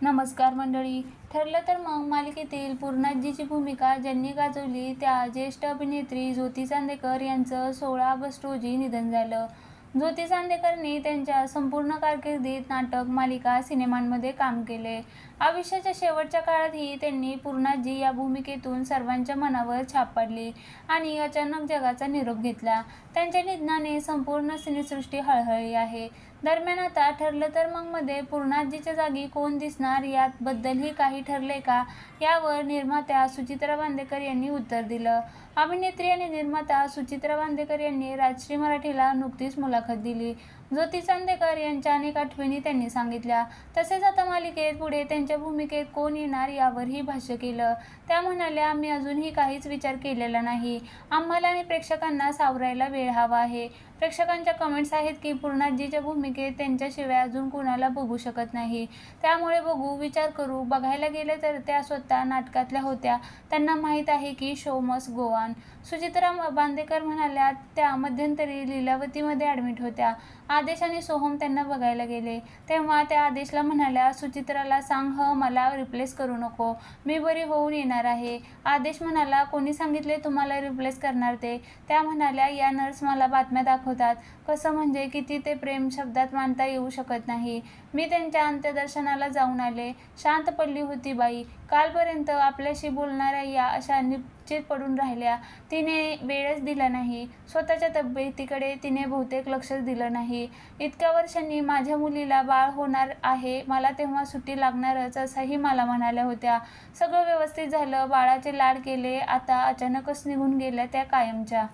नमस्कार मंडळी. ठरलं तर मग मालिकेतील पूर्णाजीची भूमिका ज्यांनी गाजवली त्या ज्येष्ठ अभिनेत्री ज्योती चांदेकर यांचं 16 ऑगस्ट रोजी निधन झालं. ज्योती चांदेकरनी त्यांच्या संपूर्ण कारकिर्दीत नाटक, मालिका, सिनेमांमध्ये काम केले. आयुष्याच्या शेवटच्या काळातही त्यांनी पूर्णाजी या भूमिकेतून सर्वांच्या मनावर छाप पाडली आणि अचानक जगाचा निरोप घेतला. त्यांच्या निधनाने संपूर्ण सिनेसृष्टी हळहळली आहे. दरम्यान आता ठरलं तर मग मध्ये पूर्णाजीच्या जागी कोण दिसणार याबद्दलही काही ठरलंय का, यावर निर्मात्या सुचित्रा वांदेकर यांनी उत्तर दिलं. अभिनेत्री आणि निर्माता सुचित्रा वांदेकर यांनी राजश्री मराठीला नुकतीच मुलाखत दिली. ज्योती चांदेकर यांच्या अनेक आठवणी त्यांनी सांगितल्या. तसेच आता मालिकेत पुढे त्यांच्या भूमिकेत कोण येणार यावरही भाष्य केलं. त्या म्हणाल्या, आम्ही अजूनही काहीच विचार केलेला नाही. आम्हाला आणि प्रेक्षकांना सावरायला वेळ हवा आहे. प्रेक्षकांच्या कमेंट्स आहेत की पूर्णाजीच्या भूमिकेत त्यांच्याशिवाय अजून कुणाला बघू शकत नाही. त्यामुळे बघू, विचार करू. बघायला गेले तर त्या स्वतः नाटकातल्या होत्या. त्यांना माहीत आहे की show must go on. Suchitra Wandekar म्हणाल्या, त्या मध्यंतरी लीलावतीमध्ये ॲडमिट होत्या. आदेश आणि सोहम त्यांना बघायला गेले. तेव्हा त्या आदेशला म्हणाल्या, सुचित्राला सांग मला रिप्लेस करू नको. मी बरी होऊन येणार आहे. आदेश म्हणाला, कोणी सांगितले तुम्हाला रिप्लेस करणार ते? त्या म्हणाल्या, या नर्स मला बातम्या दाखवतात. कसं म्हणजे किती ते प्रेम शब्दात मांडता येऊ शकत नाही. मी त्यांच्या अंत्यदर्शनाला जाऊन आले. शांत पडली होती बाई. कालपर्यंत आपल्याशी बोलणाऱ्या या अशा निश्चित पडून राहिल्या. तिने वेळच दिला नाही. स्वतःच्या तब्येतीकडे तिने बहुतेक लक्षच दिलं नाही. इतक्या वर्षांनी माझ्या मुलीला बाळ होणार आहे, मला तेव्हा सुट्टी लागणारच असंही मला म्हणाल्या होत्या. सगळं व्यवस्थित झालं. बाळाचे लाड केले. आता अचानकच निघून गेल्या त्या कायमच्या.